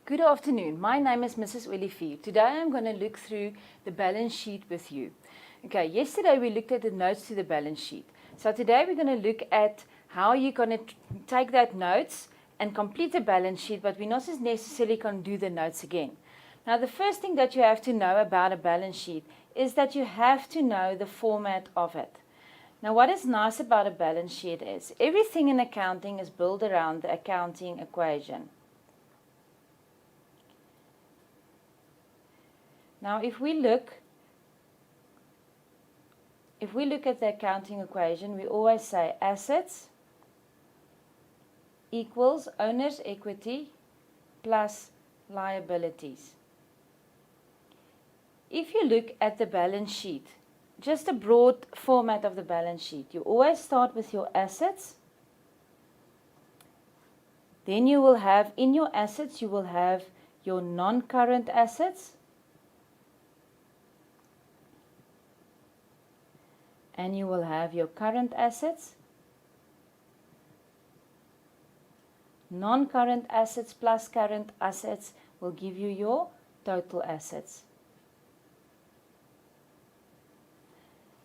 Good afternoon. My name is Mrs. Olivier. Today I'm going to look through the balance sheet with you. Okay, yesterday we looked at the notes to the balance sheet. So today we're going to look at how you're going to take that notes and complete the balance sheet, but we're not necessarily going to do the notes again. Now the first thing that you have to know about a balance sheet is that you have to know the format of it. Now what is nice about a balance sheet is everything in accounting is built around the accounting equation. Now if we look at the accounting equation, we always say assets equals owner's equity plus liabilities. If you look at the balance sheet, just a broad format of the balance sheet, you always start with your assets. Then you will have, in your assets, you will have your non-current assets. And you will have your current assets. Non-current assets plus current assets will give you your total assets.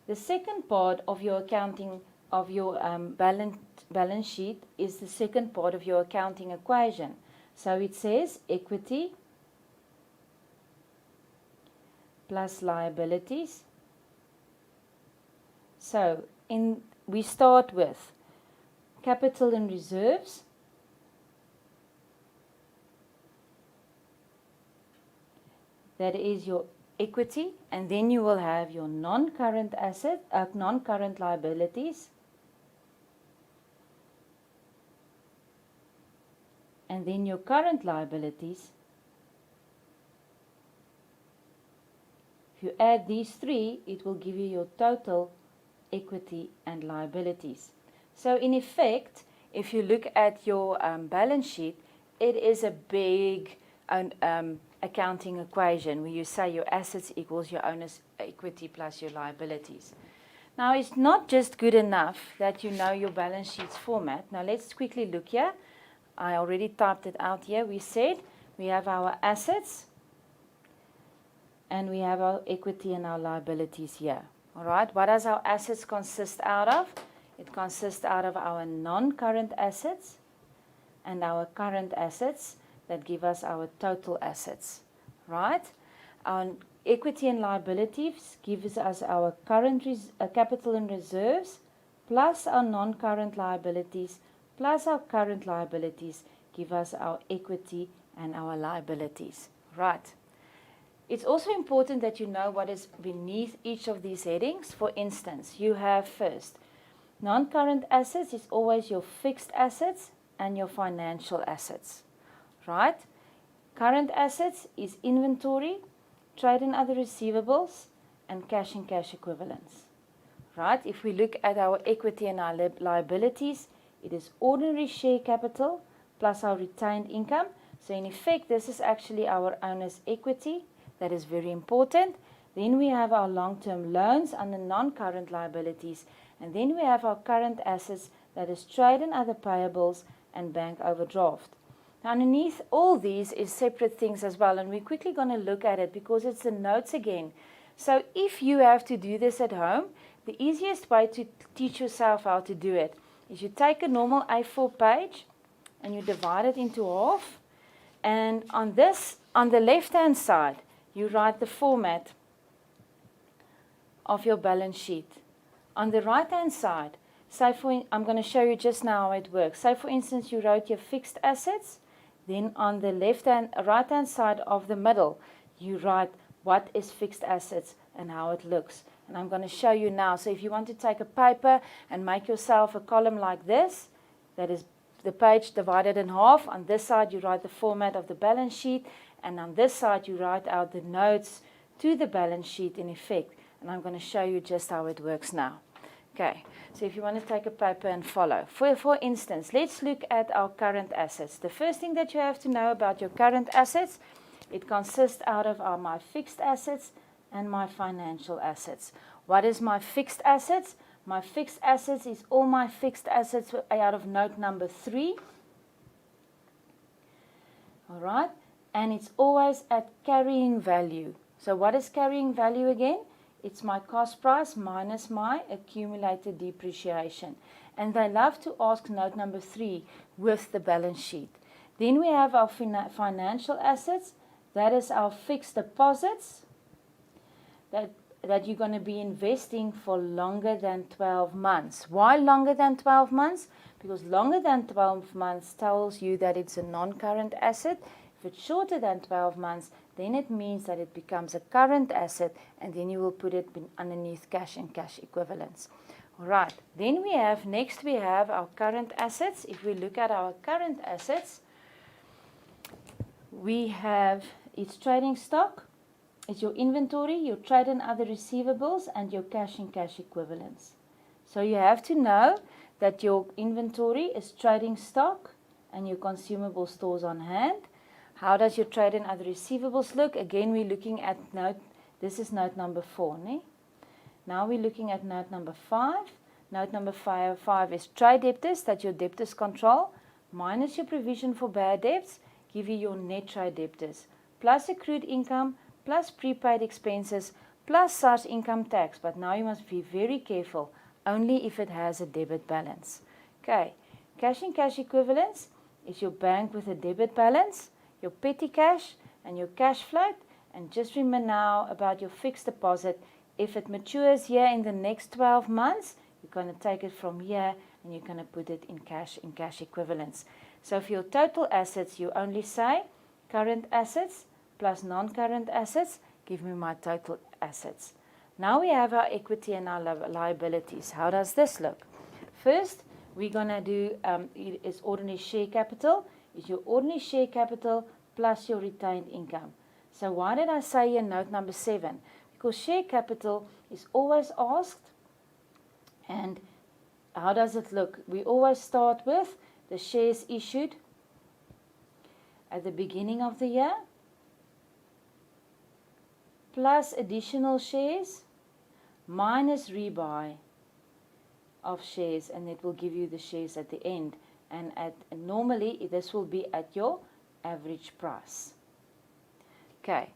The second part of your accounting of your balance sheet is the second part of your accounting equation. So it says equity plus liabilities. So we start with capital and reserves. That is your equity, and then you will have your non-current non-current liabilities, and then your current liabilities. If you add these three, it will give you your total equity and liabilities. So in effect, if you look at your balance sheet, it is a big accounting equation where you say your assets equals your owner's equity plus your liabilities. Now it's not just good enough that you know your balance sheet's format. Now let's quickly look here. I already typed it out here. We said we have our assets and we have our equity and our liabilities here. Alright, what does our assets consist out of? It consists out of our non-current assets and our current assets that give us our total assets. Right? Our equity and liabilities gives us our current capital and reserves plus our non-current liabilities plus our current liabilities give us our equity and our liabilities. Right. It's also important that you know what is beneath each of these headings. For instance, you have first, non-current assets is always your fixed assets and your financial assets, right? Current assets is inventory, trade and other receivables, and cash and cash equivalents, right? If we look at our equity and our liabilities, it is ordinary share capital plus our retained income. So in effect, this is actually our owner's equity. That is very important. Then we have our long-term loans under non-current liabilities. And then we have our current assets, that is trade and other payables and bank overdraft. Now underneath all these is separate things as well. And we're quickly going to look at it because it's the notes again. So if you have to do this at home, the easiest way to teach yourself how to do it is you take a normal A4 page and you divide it into half. And on the left-hand side, you write the format of your balance sheet. On the right-hand side, I'm going to show you just now how it works. Say for instance, you wrote your fixed assets. Then on the right-hand side of the middle, you write what is fixed assets and how it looks. And I'm going to show you now. So if you want to take a paper and make yourself a column like this, that is the page divided in half. On this side, you write the format of the balance sheet. And on this side, you write out the notes to the balance sheet in effect. And I'm going to show you just how it works now. Okay, so if you want to take a paper and follow. For instance, let's look at our current assets. The first thing that you have to know about your current assets, it consists out of my fixed assets and my financial assets. What is my fixed assets? My fixed assets is all my fixed assets out of note number 3. All right. and it's always at carrying value. So what is carrying value again? It's my cost price minus my accumulated depreciation. And they love to ask note number 3 with the balance sheet. Then we have our financial assets. That is our fixed deposits that you're going to be investing for longer than 12 months. Why longer than 12 months? Because longer than 12 months tells you that it's a non-current asset. If it's shorter than 12 months, then it means that it becomes a current asset, and then you will put it underneath cash and cash equivalents. All right, then we have our current assets. If we look at our current assets, we have its trading stock, it's your inventory, your trade and other receivables, and your cash and cash equivalents. So you have to know that your inventory is trading stock and your consumable stores on hand. How does your trade and other receivables look? Again, we're looking at this is note number 4. Ne? Now we're looking at note number 5. Note number 5 is trade debtors, that your debtors control, minus your provision for bad debts, give you your net trade debtors, plus accrued income, plus prepaid expenses, plus SARS income tax. But now you must be very careful, only if it has a debit balance. Okay, cash and cash equivalents is your bank with a debit balance, your petty cash and your cash float. And just remember now about your fixed deposit. If it matures here in the next 12 months, you're going to take it from here and you're going to put it in cash equivalents. So for your total assets, you only say current assets plus non-current assets, give me my total assets. Now we have our equity and our liabilities. How does this look? First, we're going to do is ordinary share capital. Is your ordinary share capital plus your retained income. So why did I say in note number 7? Because share capital is always asked. And how does it look? We always start with the shares issued at the beginning of the year, plus additional shares, minus rebuy of shares, and it will give you the shares at the end. And normally this will be at your average price. Okay,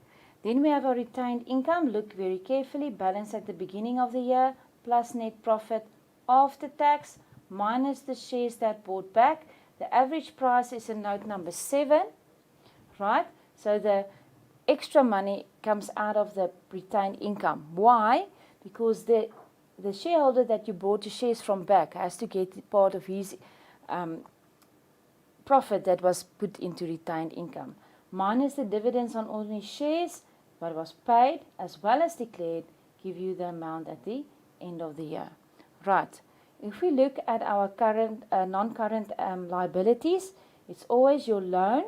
then we have our retained income. Look very carefully. Balance at the beginning of the year, plus net profit after tax, minus the shares that bought back. The average price is in note number 7, right? So the extra money comes out of the retained income. Why? Because the shareholder that you bought the shares from back has to get part of his profit that was put into retained income, minus the dividends on ordinary shares, what was paid as well as declared, give you the amount at the end of the year. Right. If we look at our current non-current liabilities, it's always your loan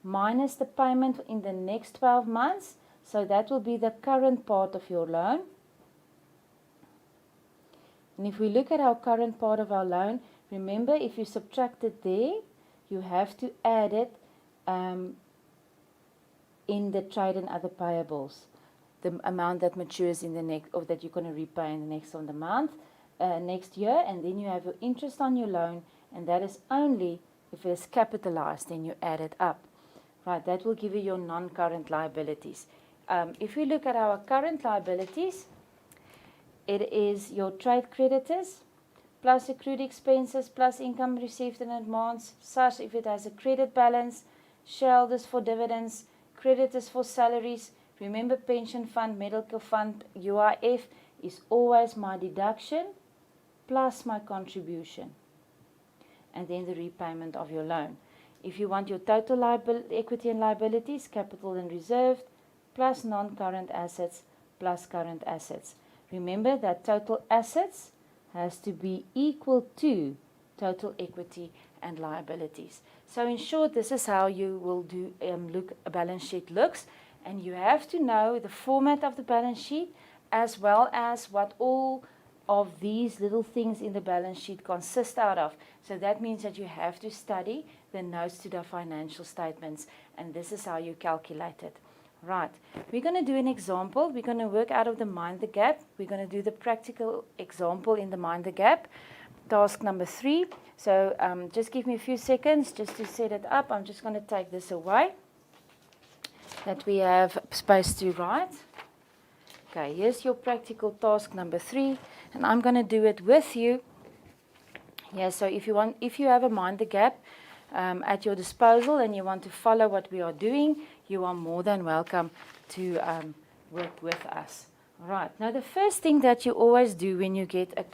minus the payment in the next 12 months. So that will be the current part of your loan. And if we look at our current part of our loan, remember, if you subtract it there, you have to add it in the trade and other payables, the amount that matures in the next, or that you're going to repay in the next of the month, next year, and then you have your interest on your loan, and that is only if it is capitalized, then you add it up. Right, that will give you your non-current liabilities. If we look at our current liabilities, it is your trade creditors, plus accrued expenses, plus income received in advance, such if it has a credit balance, shareholders for dividends, creditors for salaries. Remember, pension fund, medical fund, UIF is always my deduction plus my contribution, and then the repayment of your loan. If you want your total equity and liabilities, capital and reserved, plus non-current assets, plus current assets. Remember that total assets has to be equal to total equity and liabilities. So in short, this is how you will do a balance sheet looks, and you have to know the format of the balance sheet as well as what all of these little things in the balance sheet consist out of. So that means that you have to study the notes to the financial statements, and this is how you calculate it. Right, we're going to do an example. We're going to work out of the Mind the Gap. We're going to do the practical example in the Mind the Gap, task number 3. So just give me a few seconds just to set it up. I'm just going to take this away. that we have supposed to write. Okay, here's your practical task number 3, and I'm going to do it with you. Yeah, so if you have a mind the gap at your disposal and you want to follow what we are doing, you are more than welcome to work with us. All right. Now, the first thing that you always do when you get a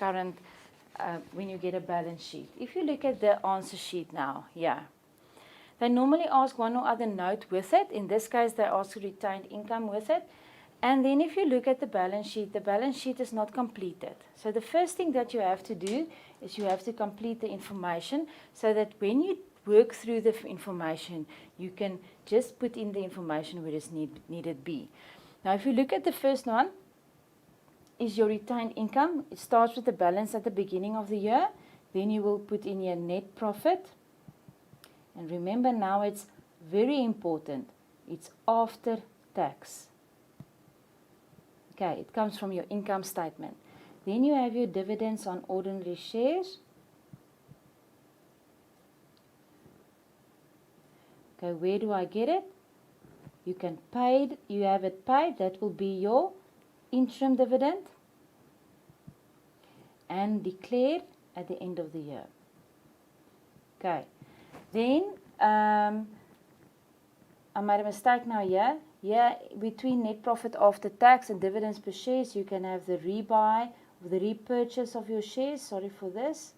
balance sheet, if you look at the answer sheet now, yeah, they normally ask one or other note with it. In this case, they ask retained income with it. And then if you look at the balance sheet is not completed. So the first thing that you have to do is you have to complete the information so that when you work through the information, you can just put in the information where it's needed be. Now, if you look at the first one, is your retained income. It starts with the balance at the beginning of the year. Then you will put in your net profit. And remember now, it's very important. It's after tax. Okay, it comes from your income statement. Then you have your dividends on ordinary shares. Okay, where do I get it? You have it paid. That will be your interim dividend and declared at the end of the year. Okay, then I made a mistake now here. Here, between net profit after tax and dividends per shares, you can have the rebuy or the repurchase of your shares. Sorry for this.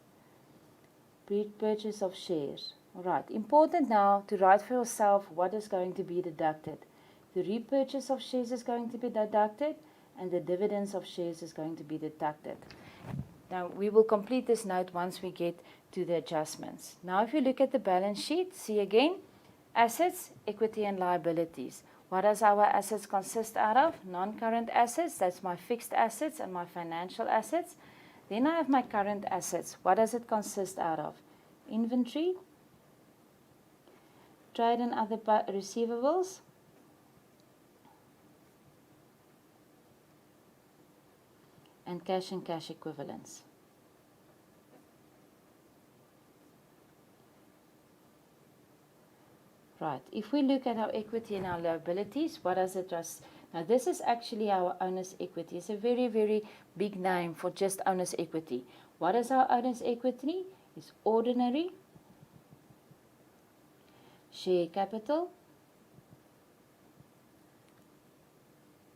Repurchase of shares. All right. Important now to write for yourself what is going to be deducted. The repurchase of shares is going to be deducted, and the dividends of shares is going to be deducted. Now, we will complete this note once we get to the adjustments. Now, if you look at the balance sheet, see again, assets, equity, and liabilities. What does our assets consist out of? Non-current assets, that's my fixed assets and my financial assets. Then I have my current assets. What does it consist out of? Inventory, trade and other receivables, and cash equivalents. Right, if we look at our equity and our liabilities, what does it just... Now, this is actually our owner's equity. It's a very, very big name for just owner's equity. What is our owner's equity? It's ordinary share capital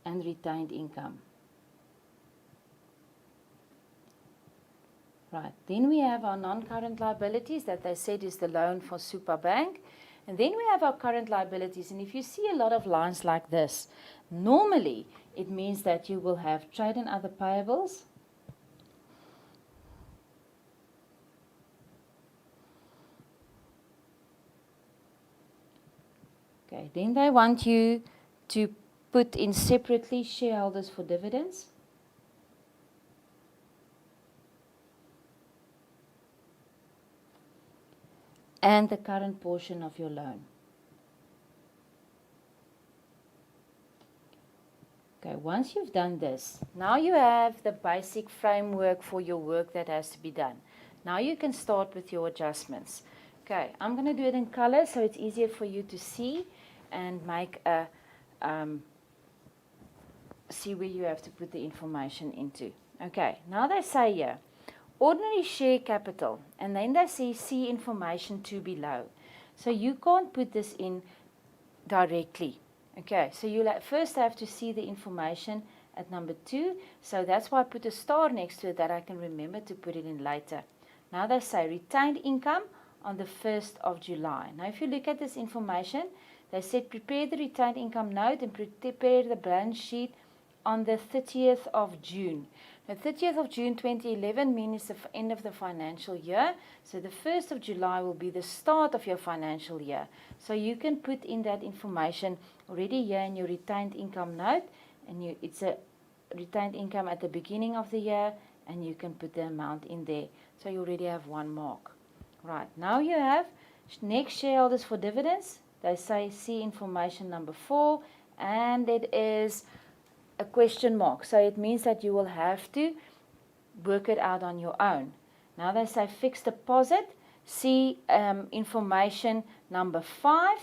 and retained income. Right, then we have our non-current liabilities that they said is the loan for Super Bank. And then we have our current liabilities, and if you see a lot of lines like this, normally it means that you will have trade and other payables, okay, then they want you to put in separately shareholders for dividends, and the current portion of your loan. Okay, once you've done this, now you have the basic framework for your work that has to be done. Now you can start with your adjustments. Okay, I'm going to do it in color so it's easier for you to see and make a see where you have to put the information into. Okay, now they say here, ordinary share capital, and then they say see information to below. So you can't put this in directly. Okay, so you'll first have to see the information at number 2. So that's why I put a star next to it that I can remember to put it in later. Now they say retained income on the 1st of July. Now if you look at this information, they said prepare the retained income note and prepare the balance sheet on the 30th of June. The 30th of June 2011 means the end of the financial year. So the 1st of July will be the start of your financial year. So you can put in that information already here in your retained income note. And it's a retained income at the beginning of the year. And you can put the amount in there. So you already have one mark. Right, now you have next shareholders for dividends. They say see information number 4. And it is a question mark. So it means that you will have to work it out on your own. Now they say fixed deposit. See information number 5.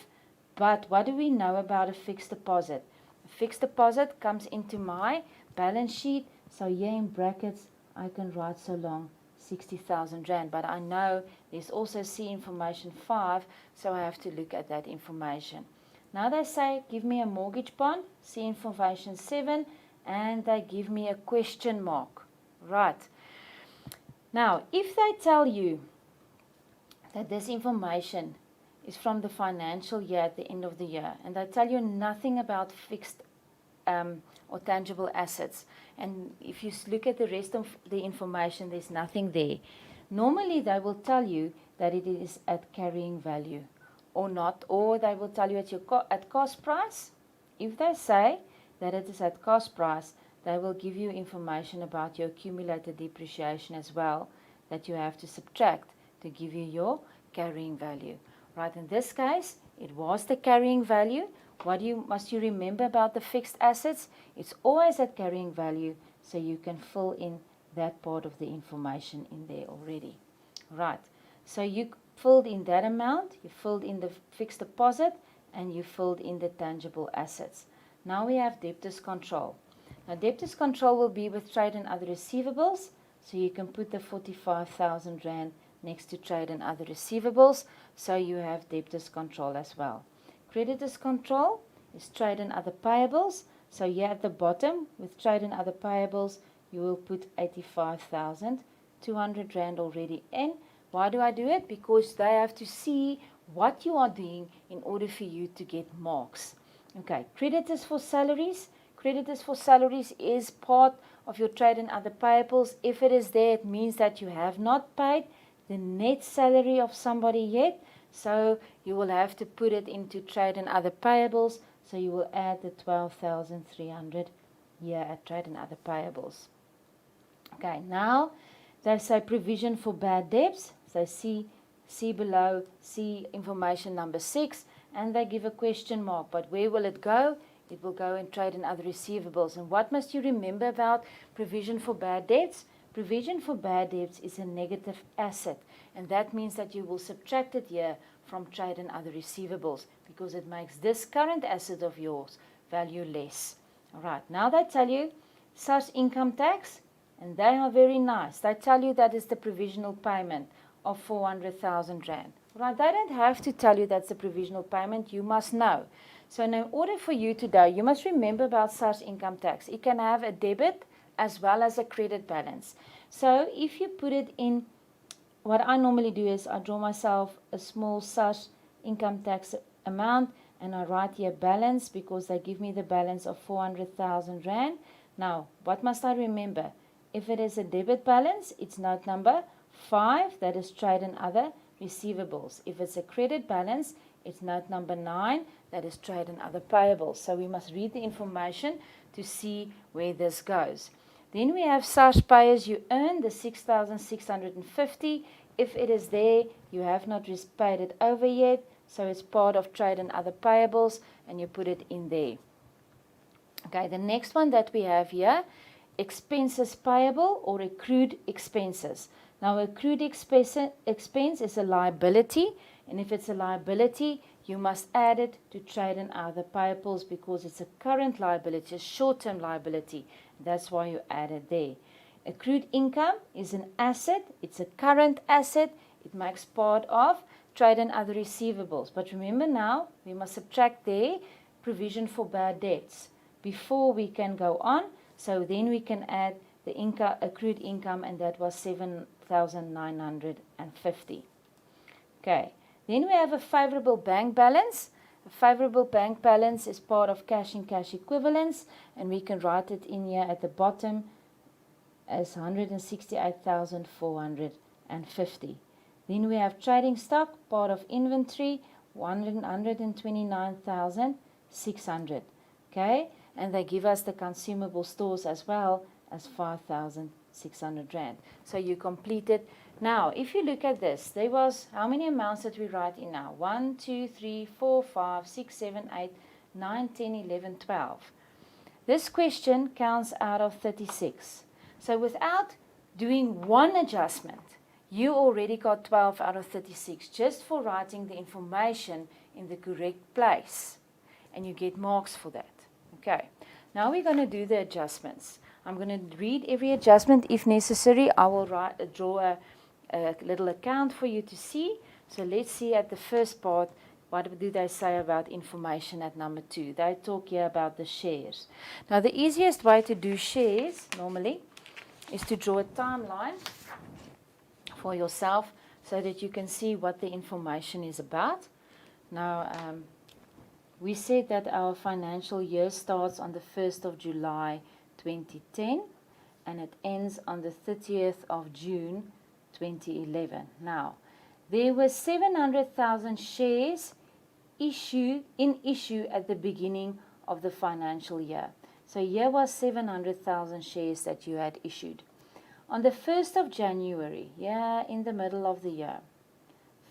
But what do we know about a fixed deposit? A fixed deposit comes into my balance sheet. So here in brackets, I can write so long 60,000 Rand. But I know there's also C information 5, so I have to look at that information. Now they say, give me a mortgage bond, C information 7, and they give me a question mark. Right. Now, if they tell you that this information is from the financial year at the end of the year, and they tell you nothing about fixed or tangible assets, and if you look at the rest of the information, there's nothing there. Normally, they will tell you that it is at carrying value or not, or they will tell you at cost price. If they say that it is at cost price, they will give you information about your accumulated depreciation as well that you have to subtract to give you your carrying value. Right, in this case, it was the carrying value. What must you remember about the fixed assets? It's always at carrying value, so you can fill in that part of the information in there already. Right, so you filled in that amount, you filled in the fixed deposit, and you filled in the tangible assets. Now we have debtors control. Now debtors control will be with trade and other receivables, so you can put the 45,000 Rand next to trade and other receivables, so you have debtors control as well. Creditors control is trade and other payables, so here at the bottom with trade and other payables you will put 85,200 Rand already in. Why do I do it? Because they have to see what you are doing in order for you to get marks. Okay, creditors for salaries. Creditors for salaries is part of your trade and other payables. If it is there, it means that you have not paid the net salary of somebody yet. So you will have to put it into trade and other payables. So you will add the 12,300 here at trade and other payables. Okay, now they say provision for bad debts. So see below, see information number 6, and they give a question mark. But where will it go? It will go in trade and other receivables. And what must you remember about provision for bad debts? Provision for bad debts is a negative asset, and that means that you will subtract it here from trade and other receivables because it makes this current asset of yours value less. All right, now they tell you such income tax, and they are very nice. They tell you that is the provisional payment of 400,000 Rand. Right, they don't have to tell you that's the provisional payment. You must know. So in order for you to know, you must remember about such income tax. It can have a debit as well as a credit balance. So if you put it in, what I normally do is I draw myself a small such income tax amount and I write here balance because they give me the balance of 400,000 Rand. Now, what must I remember? If it is a debit balance, it's note number 5, that is trade and other receivables. If it's a credit balance, it's note number 9, that is trade and other payables. So we must read the information to see where this goes. Then we have such pay as you earn, the 6,650. If it is there, you have not paid it over yet, so it's part of trade and other payables, and you put it in there. Okay, the next one that we have here, expenses payable or accrued expenses. Now, accrued expense is a liability, and if it's a liability, you must add it to trade and other payables because it's a current liability, a short-term liability. That's why you add it there. Accrued income is an asset. It's a current asset. It makes part of trade and other receivables. But remember now, we must subtract there provision for bad debts before we can go on. So then we can add the accrued income, and that was 7,950. Okay. Then we have a favorable bank balance. A favorable bank balance is part of cash and cash equivalents, and we can write it in here at the bottom as 168,450. Then we have trading stock, part of inventory, 129,600. Okay, and they give us the consumable stores as well as 5,600 Rand. So you completed. Now, if you look at this, there was, how many amounts did we write in now? 1, 2, 3, 4, 5, 6, 7, 8, 9, 10, 11, 12. This question counts out of 36. So without doing one adjustment, you already got 12 out of 36 just for writing the information in the correct place. And you get marks for that. Okay, now we're going to do the adjustments. I'm going to read every adjustment. If necessary, I will draw a little account for you to see. So let's see at the first part, what do they say about information at number 2? They talk here about the shares. Now the easiest way to do shares normally is to draw a timeline for yourself so that you can see what the information is about. Now we said that our financial year starts on the 1st of July 2010 and it ends on the 30th of June 2011. Now, there were 700,000 shares in issue at the beginning of the financial year. So here was 700,000 shares that you had issued. On the 1st of January, in the middle of the year,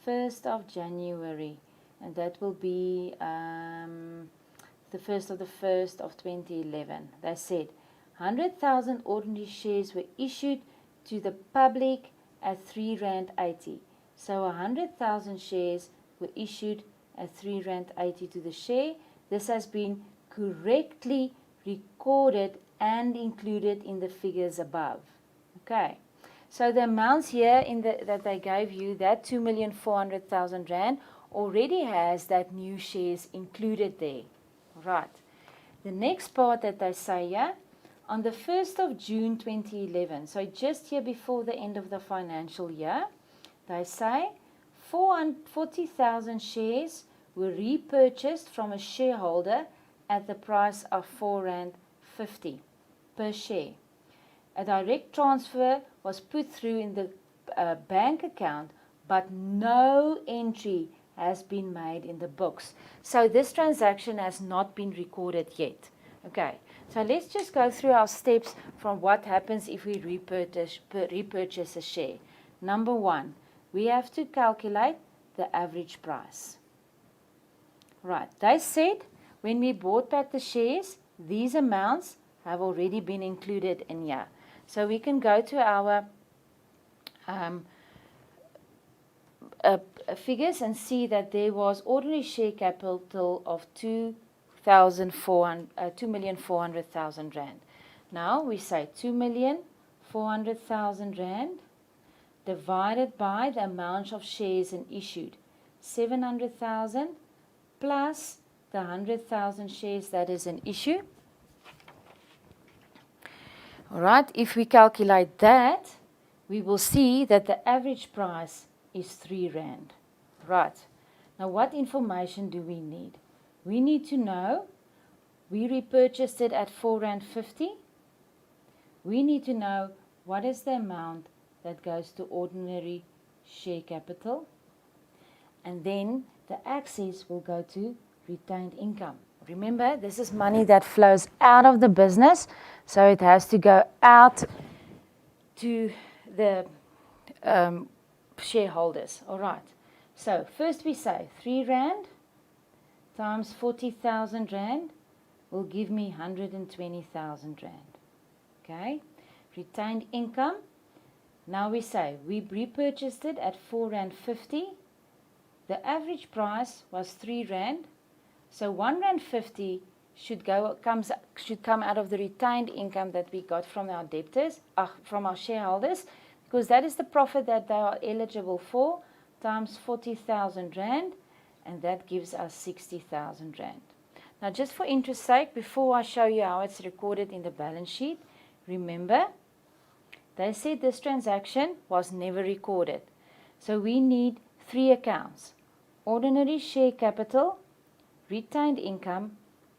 1st of January, and that will be the 1st of the 1st of 2011. They said 100,000 ordinary shares were issued to the public at R3.80. So 100,000 shares were issued at R3.80 to the share. This has been correctly recorded and included in the figures above. Okay, so the amounts here that they gave you, that 2,400,000 Rand, already has that new shares included there. Right. The next part that they say here, on the 1st of June 2011, so just here before the end of the financial year, they say 40,000 shares were repurchased from a shareholder at the price of R4.50 per share. A direct transfer was put through in the bank account, but no entry has been made in the books. So this transaction has not been recorded yet. Okay, so let's just go through our steps from what happens if we repurchase a share. Number 1, we have to calculate the average price. Right, they said when we bought back the shares, these amounts have already been included in here. So we can go to our figures and see that there was ordinary share capital of 2,400,000 Rand. Now we say 2,400,000 Rand divided by the amount of shares issued, 700,000 plus the 100,000 shares that is in issue. All right, if we calculate that, we will see that the average price is 3 Rand. Right, now what information do we need? We need to know we repurchased it at R4.50. We need to know what is the amount that goes to ordinary share capital. And then the excess will go to retained income. Remember, this is money that flows out of the business, so it has to go out to the shareholders. All right. So first we say 3 Rand times 40,000 Rand will give me 120,000 Rand. Okay. Retained income. Now we say we repurchased it at R4.50. The average price was 3 Rand. So R1.50 should come out of the retained income that we got from our debtors, from our shareholders, because that is the profit that they are eligible for, times 40,000 Rand, and that gives us 60,000 Rand. Now, just for interest's sake, before I show you how it's recorded in the balance sheet, remember, they said this transaction was never recorded. So we need 3 accounts: ordinary share capital, retained income,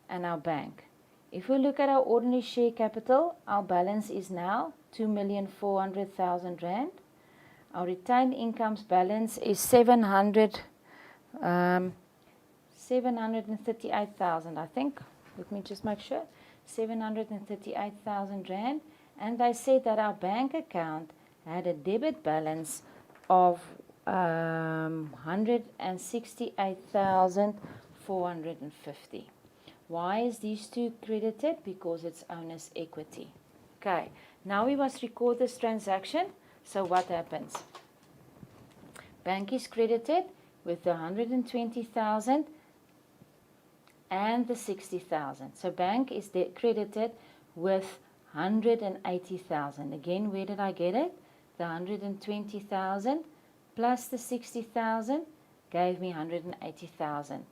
and our bank. If we look at our ordinary share capital, our balance is now 2,400,000 Rand. Our retained income's balance is 738,000, I think. Let me just make sure. 738,000 Rand. And they said that our bank account had a debit balance of 168,450. Why is these two credited? Because it's owner's equity. Okay, now we must record this transaction. So what happens? Bank is credited with the 120,000 and the 60,000. So bank is credited with 180,000. Again, where did I get it? The 120,000 plus the 60,000 gave me 180,000.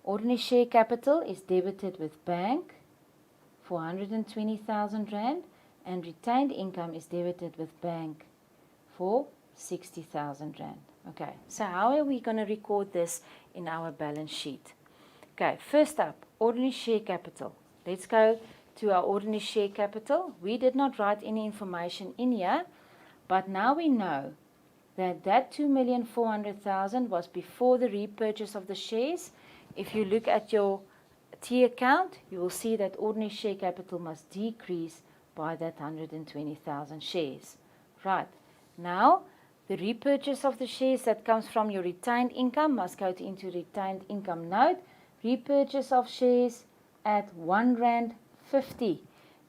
Ordinary share capital is debited with bank for 120,000 rand, and retained income is debited with bank for 60,000 rand. Okay, so how are we going to record this in our balance sheet? Okay, first up, ordinary share capital. Let's go to our ordinary share capital. We did not write any information in here, but now we know that 2,400,000 was before the repurchase of the shares. If you look at your T account, you will see that ordinary share capital must decrease by that 120,000 shares. Right, now the repurchase of the shares that comes from your retained income must go into retained income note. Repurchase of shares at R1.50.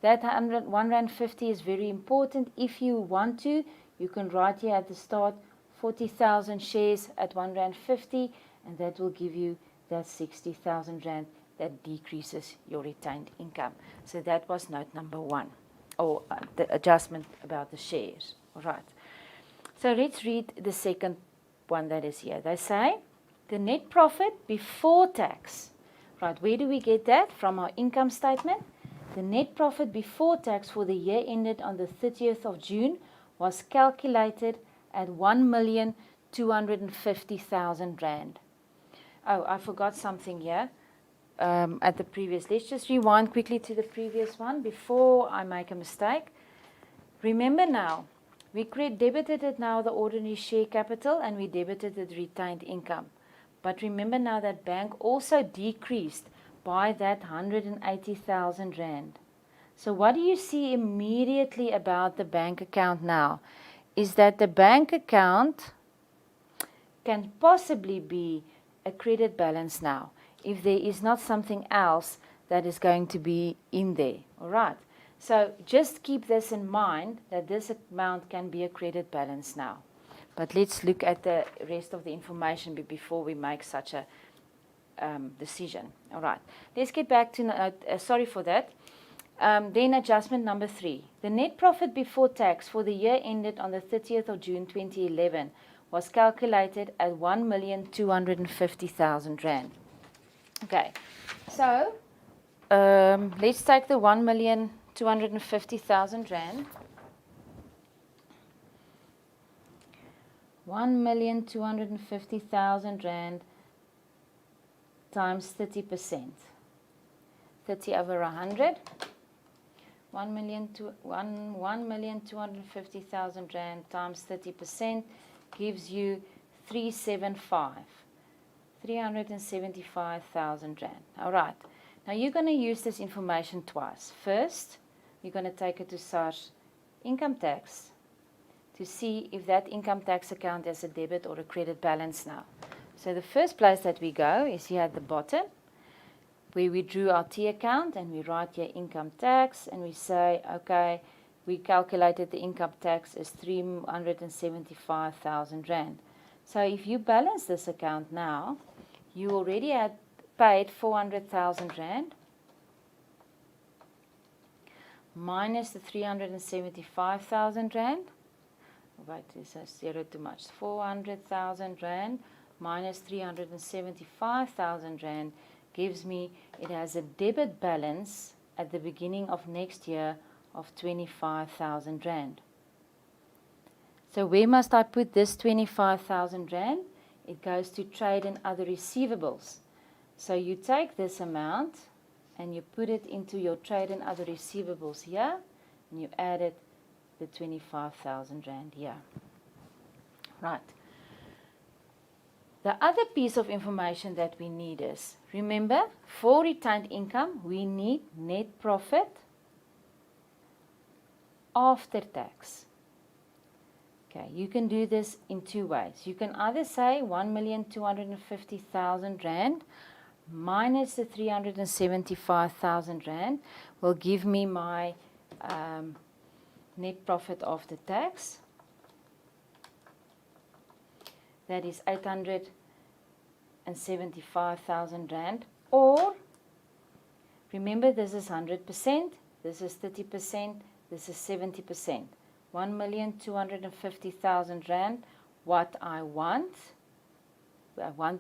That R1.50 is very important. If you want to, you can write here at the start 40,000 shares at R1.50, and that will give you that 60,000 rand that decreases your retained income. So that was note number 1, or the adjustment about the shares. All right. So let's read the second one that is here. They say the net profit before tax. Right, where do we get that? From our income statement. The net profit before tax for the year ended on the 30th of June was calculated at 1,250,000 rand. Oh, I forgot something here at the previous. Let's just rewind quickly to the previous one before I make a mistake. Remember now, we debited it now the ordinary share capital, and we debited the retained income. But remember now that bank also decreased by that 180,000 rand. So what do you see immediately about the bank account now? Is that the bank account can possibly be a credit balance now, if there is not something else that is going to be in there. All right. So just keep this in mind, that this amount can be a credit balance now. But let's look at the rest of the information before we make such a decision. All right. Let's get back to, sorry for that. Then adjustment number 3. The net profit before tax for the year ended on the 30th of June 2011 was calculated at 1,250,000 rand. Okay. So let's take the 1,250,000 rand. 1,250,000 rand times 30%. 30 over 100. 1,250,000 rand times 30% gives you 375,000 rand. All right. Now you're going to use this information twice. First, you're going to take it to SARS income tax to see if that income tax account has a debit or a credit balance now. So the first place that we go is here at the bottom, where we drew our T account, and we write here income tax, and we say, okay, we calculated the income tax as 375,000 rand. So if you balance this account now, you already had paid 400,000 rand minus the 375,000 rand. Wait, this is zero too much. 400,000 rand minus 375,000 rand gives me, it has a debit balance at the beginning of next year of 25,000 rand. So where must I put this 25,000 rand? It goes to trade and other receivables. So you take this amount and you put it into your trade and other receivables here, and you added the 25,000 rand here. Right. The other piece of information that we need is, remember, for retained income, we need net profit after tax. Okay, you can do this in two ways. You can either say 1,250,000 rand minus the 375,000 rand will give me my net profit after tax. That is 875,000 rand. Or Remember, this is 100%, this is 30%, this is 70%. 1,250,000 rand, what I want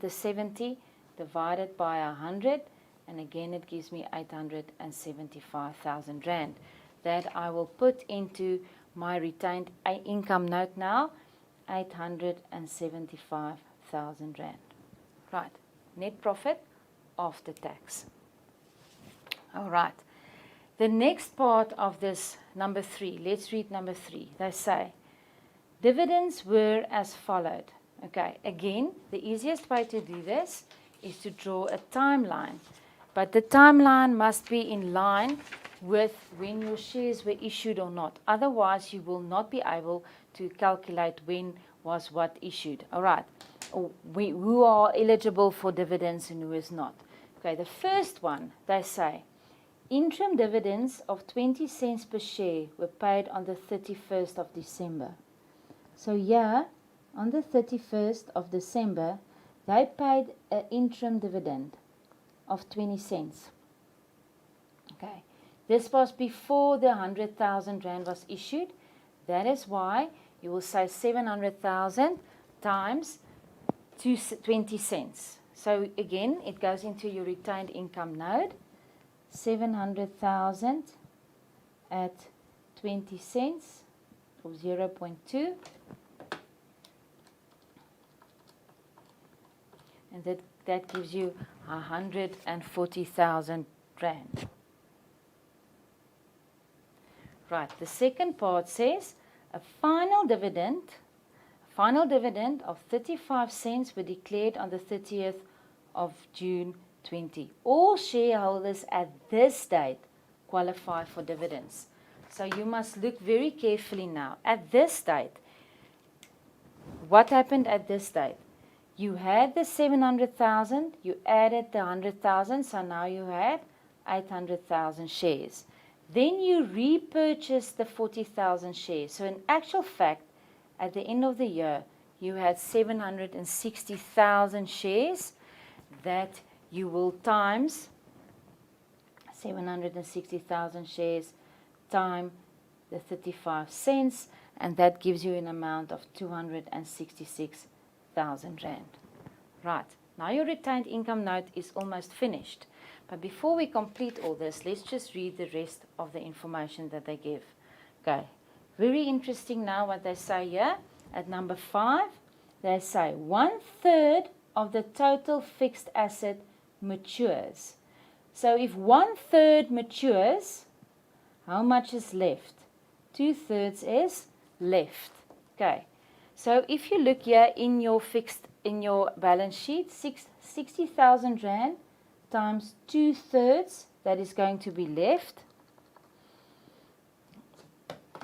the 70 divided by 100, and again it gives me 875,000 rand. That I will put into my retained income note now, 875,000 rand. Right, net profit after tax. All right, the next part of this, number 3, let's read number 3. They say, dividends were as followed. Okay, again, the easiest way to do this is to draw a timeline. But the timeline must be in line with when your shares were issued or not. Otherwise, you will not be able to calculate when was what issued. All right, who are eligible for dividends and who is not. Okay, the first one, they say, interim dividends of 20 cents per share were paid on the 31st of December. So here, on the 31st of December, they paid an interim dividend of 20 cents. Okay, this was before the 100,000 rand was issued. That is why you will say 700,000 times 20 cents. So again, it goes into your retained income node. 700,000 at 20 cents or 0.2. And that gives you 140,000 rand. Right, the second part says a final dividend of 35 cents were declared on the 30th of June 20. All shareholders at this date qualify for dividends. So you must look very carefully now. At this date, what happened at this date? You had the 700,000, you added the 100,000, so now you had 800,000 shares. Then you repurchased the 40,000 shares. So in actual fact, at the end of the year, you had 760,000 shares that you will times 760,000 shares times the 35 cents, and that gives you an amount of 266,000 rand. Right, now your retained income note is almost finished. But before we complete all this, let's just read the rest of the information that they give. Okay, very interesting now what they say here. At number 5, they say 1/3 of the total fixed asset matures. So if 1/3 matures, how much is left? 2/3 is left. Okay, so if you look here in your balance sheet, 60,000 rand times 2/3, that is going to be left.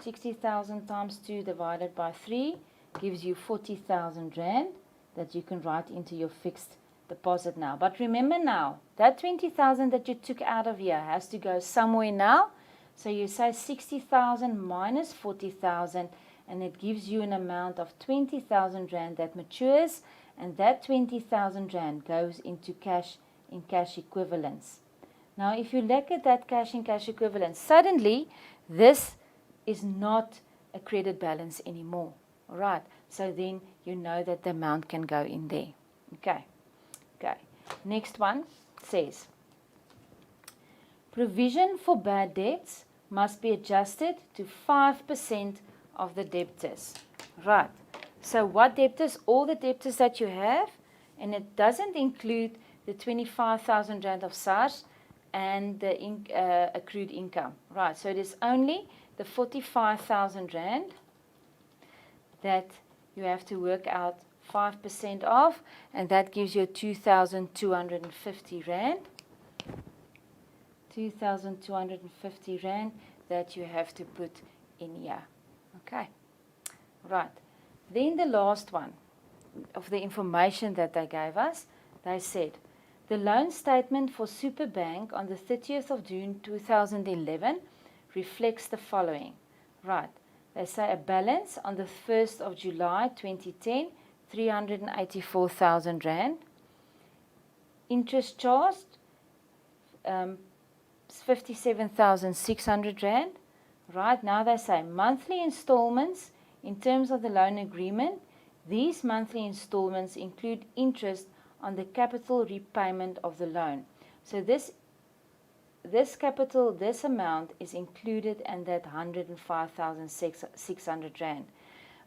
60,000 times 2 divided by 3 gives you 40,000 rand that you can write into your fixed deposit now. But remember now, that 20,000 that you took out of here has to go somewhere now. So you say 60,000 minus 40,000, and it gives you an amount of 20,000 rand that matures, and that 20,000 rand goes into cash in cash equivalents. Now if you look at that cash in cash equivalents, suddenly this is not a credit balance anymore. All right, so then you know that the amount can go in there. Okay, next one says provision for bad debts must be adjusted to 5% of the debtors. Right, so what debtors? All the debtors that you have, and it doesn't include the 25,000 rand of SARS and the accrued income. Right, so it is only the 45,000 rand that you have to work out 5% of, and that gives you 2,250 rand. 2,250 rand that you have to put in here. Okay, right. Then the last one of the information that they gave us, they said the loan statement for Superbank on the 30th of June 2011 reflects the following. Right, they say a balance on the 1st of July 2010, 384,000 rand. Interest charged 57,600 rand. Right, now they say monthly installments in terms of the loan agreement. These monthly installments include interest on the capital repayment of the loan. So this amount is included in that 105,600 rand.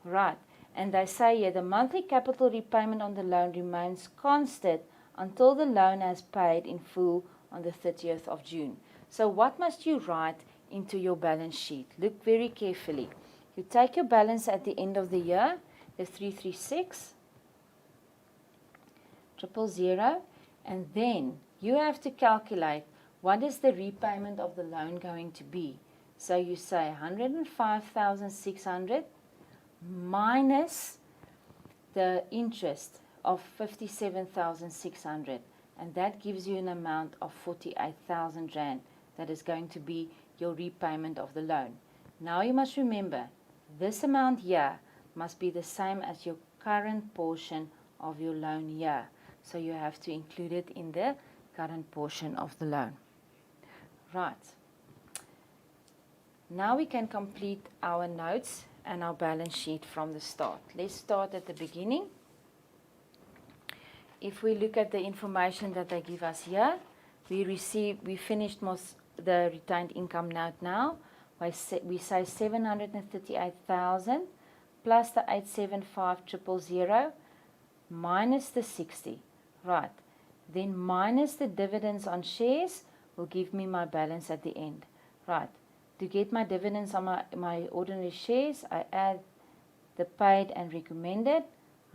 Right, and they say here the monthly capital repayment on the loan remains constant until the loan has paid in full on the 30th of June. So what must you write into your balance sheet? Look very carefully. You take your balance at the end of the year, the 336,000, and then you have to calculate what is the repayment of the loan going to be. So you say 105,600 minus the interest of 57,600, and that gives you an amount of 48,000 rand. That is going to be your repayment of the loan. Now you must remember, this amount here must be the same as your current portion of your loan here. So you have to include it in the current portion of the loan. Right. Now we can complete our notes and our balance sheet from the start. Let's start at the beginning. If we look at the information that they give us here, we finished most the retained income note now. We say 738,000 plus the 875,000 minus the 60. Right. Then minus the dividends on shares will give me my balance at the end. Right. To get my dividends on my ordinary shares, I add the paid and recommended.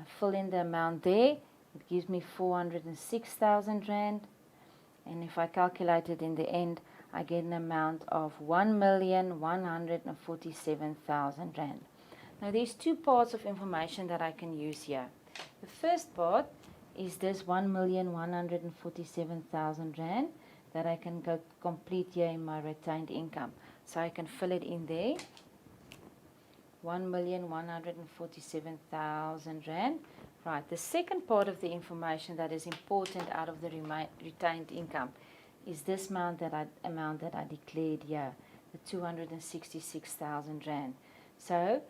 I fill in the amount there. It gives me 406,000 rand. And if I calculate it in the end, I get an amount of 1,147,000 rand. Now there's two parts of information that I can use here. The first part is this 1,147,000 rand that I can go complete here in my retained income. So I can fill it in there. 1,147,000 rand. Right, the second part of the information that is important out of the retained income is this amount that I declared here, the 266,000 rand. So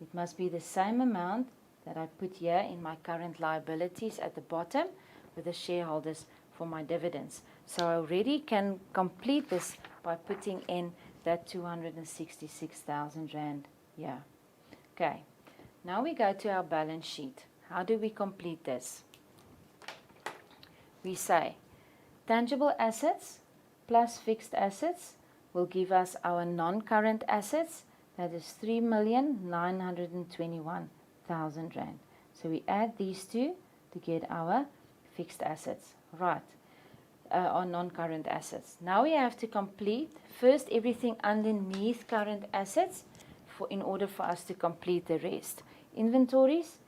it must be the same amount that I put here in my current liabilities at the bottom with the shareholders for my dividends. So I already can complete this by putting in that 266,000 rand here. Okay, now we go to our balance sheet. How do we complete this? We say tangible assets plus fixed assets will give us our non-current assets. That is 3,921,000 rand. So we add these two to get our fixed assets. Right. Our non-current assets. Now we have to complete first everything underneath current assets in order for us to complete the rest. Inventories,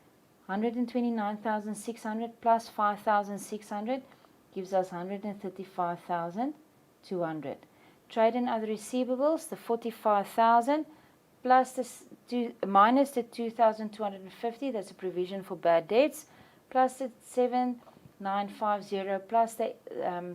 129,600 plus 5,600 gives us 135,200. Trade and other receivables, the 45,000 plus minus the 2,250, that's a provision for bad debts, plus the 7,950 plus the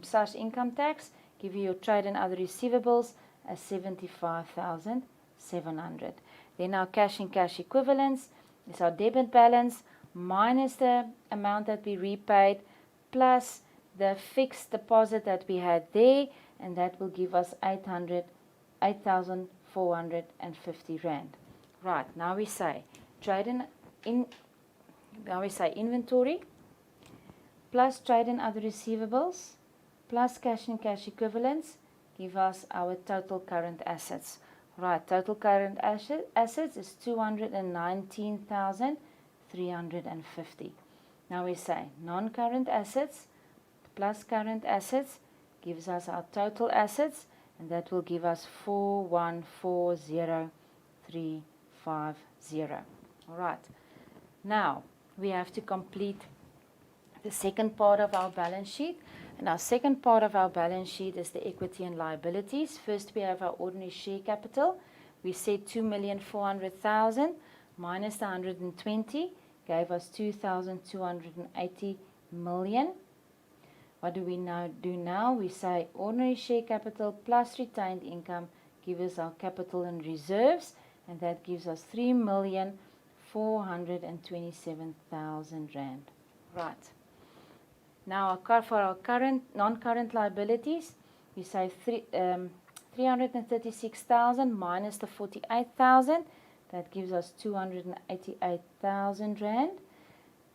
SARS income tax, give you your trade and other receivables as 75,700. Then our cash and cash equivalents is our debit balance minus the amount that we repaid plus the fixed deposit that we had there, and that will give us 8,450 rand. Right, now we say inventory plus trade and other receivables plus cash and cash equivalents give us our total current assets. Right, total current assets is 219,350. Now we say non-current assets plus current assets gives us our total assets, and that will give us 4140350. All right. Now we have to complete the second part of our balance sheet. And our second part of our balance sheet is the equity and liabilities. First we have our ordinary share capital. We said 2,400,000 minus the 120 gave us 2,280 million. What do we now do now? We say ordinary share capital plus retained income gives us our capital and reserves, and that gives us 3,427,000 rand. Right. Now for our current non-current liabilities, we say 336,000 minus the 48,000. That gives us 288,000 rand.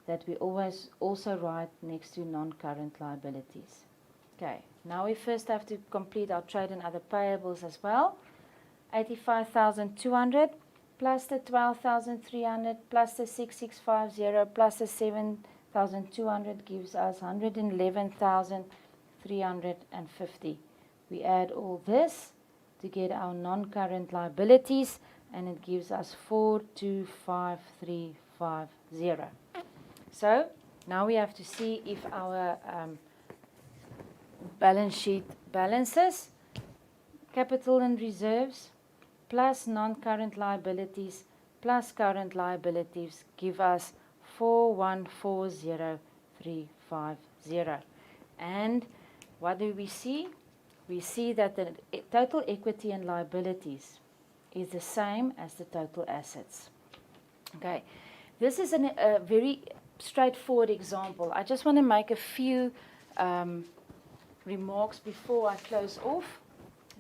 That we always also write next to non-current liabilities. Okay, now we first have to complete our trade and other payables as well. 85,200 plus the 12,300 plus the 6,650 plus the 7,200 gives us 111,350. We add all this to get our non-current liabilities, and it gives us 425,350. So now we have to see if our balance sheet balances, capital and reserves, plus non-current liabilities, plus current liabilities give us 4140350. And what do we see? We see that the total equity and liabilities is the same as the total assets. Okay, this is a very straightforward example. I just want to make a few remarks before I close off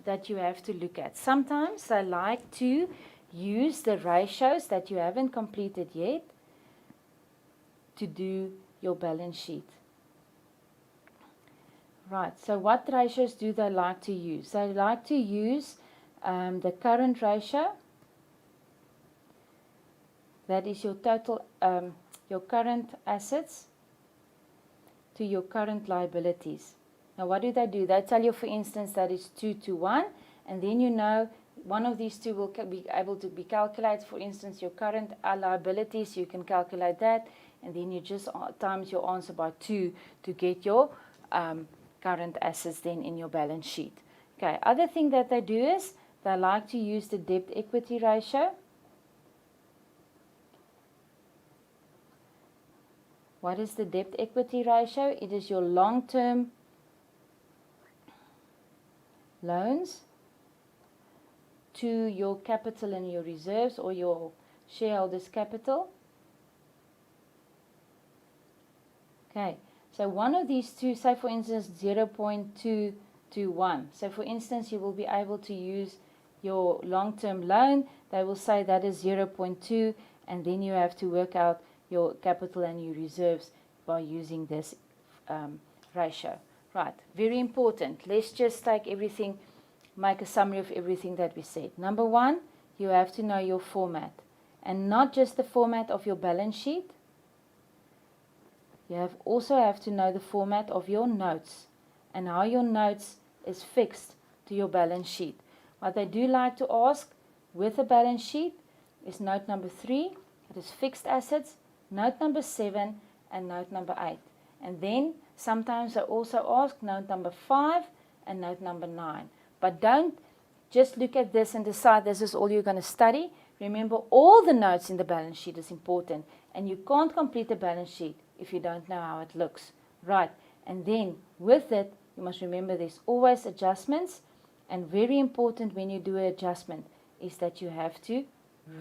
that you have to look at. Sometimes I like to use the ratios that you haven't completed yet to do your balance sheet. Right, so what ratios do they like to use? They like to use the current ratio. That is your total, your current assets to your current liabilities. Now what do? They tell you, for instance, that it's 2 to 1, and then you know one of these two will be able to be calculated. For instance, your current liabilities, you can calculate that, and then you just times your answer by 2 to get your current assets then in your balance sheet. Okay, other thing that they do is they like to use the debt equity ratio. What is the debt equity ratio? It is your long-term loans to your capital and your reserves, or your shareholders' capital. Okay, so one of these two, say for instance 0.2 to 1. So for instance, you will be able to use your long-term loan. They will say that is 0.2, and then you have to work out your capital and your reserves by using this ratio. Right, very important. Let's just take everything, make a summary of everything that we said. Number one, you have to know your format, and not just the format of your balance sheet. You also have to know the format of your notes and how your notes is fixed to your balance sheet. What they do like to ask with a balance sheet is note number 3, it is fixed assets, note number 7, and note number 8. And then sometimes they also ask note number 5 and note number 9. But don't just look at this and decide this is all you're going to study. Remember, all the notes in the balance sheet is important, and you can't complete a balance sheet if you don't know how it looks. Right, and then with it, you must remember there's always adjustments, and very important when you do an adjustment is that you have to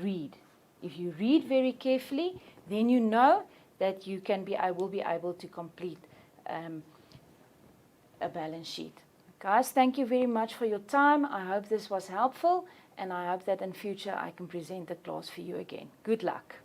read. If you read very carefully, then you know that you will be able to complete a balance sheet. Guys, thank you very much for your time. I hope this was helpful, and I hope that in future I can present the class for you again. Good luck.